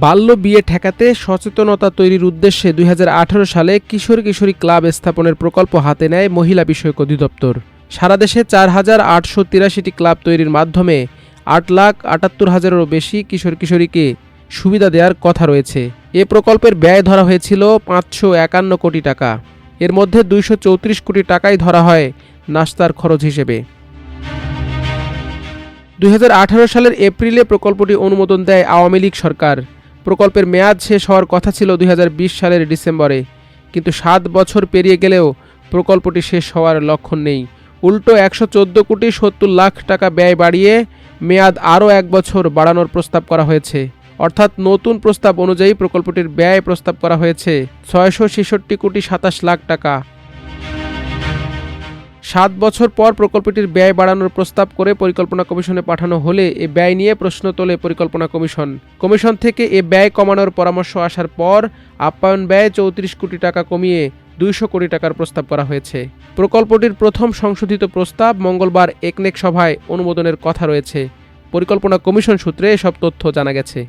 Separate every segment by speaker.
Speaker 1: বাল্য বিয়ে ঠেকাতে সচেতনতা তৈরির উদ্দেশ্যে ২০১৮ সালে কিশোর কিশোরী ক্লাব স্থাপনের প্রকল্প হাতে নেয় মহিলা বিষয়ক অধিদপ্তর। সারা দেশে ৪,৮৮৩টি ক্লাব তৈরির মাধ্যমে ৮,৭৮,০০০-এরও বেশি কিশোর কিশোরীকে সুবিধা দেওয়ার কথা রয়েছে। এ প্রকল্পের ব্যয় ধরা হয়েছিল ৫৫১ কোটি টাকা। এর মধ্যে ২৩৪ কোটি টাকাই ধরা হয় নাস্তার খরচ হিসেবে। ২০১৮ সালের এপ্রিলে প্রকল্পটি অনুমোদন দেয় আওয়ামী লীগ সরকার। প্রকল্পের মেয়াদ শেষ হওয়ার কথা ছিল ২০২০ সালের ডিসেম্বরে, কিন্তু ৭ বছর পেরিয়ে গেলেও প্রকল্পটি শেষ হওয়ার লক্ষণ নেই। উল্টো ১১৪ কোটি ৭০ লাখ টাকা ব্যয় বাড়িয়ে মেয়াদ আরও ১ বছর বাড়ানোর প্রস্তাব করা হয়েছে। অর্থাৎ নতুন প্রস্তাব অনুযায়ী প্রকল্পটির ব্যয় প্রস্তাব করা হয়েছে ৬৬৬ কোটি ২৭ লাখ টাকা। ৭ বছর পর প্রকল্পটির ব্যয় বাড়ানোর প্রস্তাব করে পরিকল্পনা কমিশনে পাঠানো হলে এ ব্যয় নিয়ে প্রশ্ন তোলে পরিকল্পনা কমিশন থেকে এ ব্যয় কমানোর পরামর্শ আসার পর আপ্যায়ন ব্যয় ৩৪ কোটি টাকা কমিয়ে ২০০ কোটি টাকার প্রস্তাব করা হয়েছে। প্রকল্পটির প্রথম সংশোধিত প্রস্তাব মঙ্গলবার একনেক সভায় অনুমোদনের কথা রয়েছে। পরিকল্পনা কমিশন সূত্রে এসব তথ্য জানা গেছে।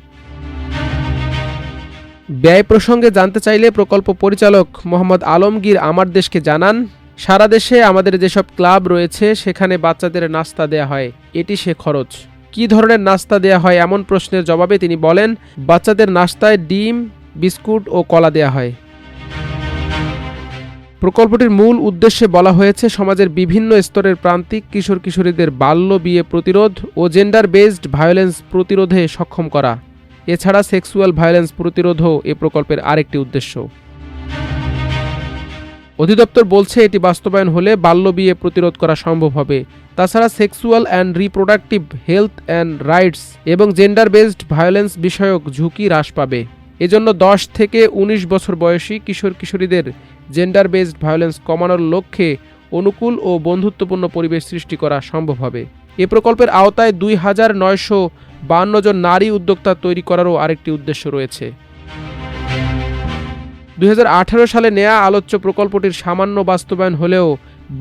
Speaker 1: ব্যয় প্রসঙ্গে জানতে চাইলে প্রকল্প পরিচালক মোহাম্মদ আলমগীর আমার দেশকে জানান, সারা দেশে আমাদের যেসব ক্লাব রয়েছে সেখানে বাচ্চাদের নাস্তা দেয়া হয়, এটি সে খরচ। কী ধরনের নাস্তা দেয়া হয় এমন প্রশ্নের জবাবে তিনি বলেন, বাচ্চাদের নাস্তায় ডিম, বিস্কুট ও কলা দেয়া হয়। প্রকল্পটির মূল উদ্দেশ্যে বলা হয়েছে সমাজের বিভিন্ন স্তরের প্রান্তিক কিশোর কিশোরীদের বাল্য বিয়ে প্রতিরোধ ও জেন্ডার বেসড ভায়োলেন্স প্রতিরোধে সক্ষম করা। এছাড়া সেক্সুয়াল ভায়োলেন্স প্রতিরোধও এ প্রকল্পের আরেকটি উদ্দেশ্য। অধিদপ্তর বলছে এটি বাস্তবায়ন হলে বাল্য বিয়ে প্রতিরোধ করা সম্ভব হবে। তাছাড়া sexual and reproductive health and rights এবং জেন্ডার বেসড ভায়োলেন্স বিষয়ক ঝুঁকি হ্রাস পাবে। এজন্য ১০ থেকে ১৯ বছর বয়সী কিশোর কিশোরীদের জেন্ডার বেসড ভায়োলেন্স কমানোর লক্ষ্যে অনুকূল ও বন্ধুত্বপূর্ণ পরিবেশ সৃষ্টি করা সম্ভব হবে। এ প্রকল্পের আওতায় ২,৯৫২ জন নারী উদ্যোক্তা তৈরি করারও আরেকটি উদ্দেশ্য রয়েছে। ২০১৮ সালে নেয়া আলোচ্য প্রকল্পটির সামান্য বাস্তবায়ন হলেও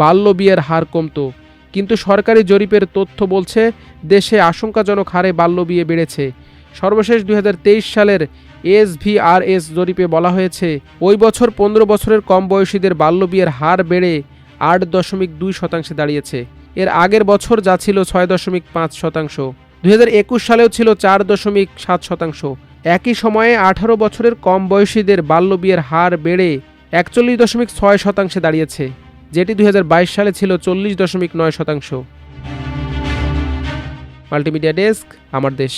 Speaker 1: বাল্য বিয়ের হার কমত, কিন্তু সরকারি জরিপের তথ্য বলছে দেশে আশঙ্কাজনক হারে বাল্য বিয়ে বেড়েছে। সর্বশেষ ২০২৩ সালের SVRS জরিপে বলা হয়েছে ওই বছর ১৫ বছরের কম বয়সীদের বাল্য বিয়ের হার বেড়ে ৮.২% দাঁড়িয়েছে। এর আগের বছর যা ছিল ৬.৫%। ২০২১ সালেও ছিল ৪.৭%। একই সময়ে ১৮ বছরের কম বয়সীদের বাল্য বিয়ের হার বেড়ে ৪১.৬% দাঁড়িয়েছে, যেটি ২০২২ সালে ছিল ৪০.৯%। মাল্টিমিডিয়া ডেস্ক, আমার দেশ।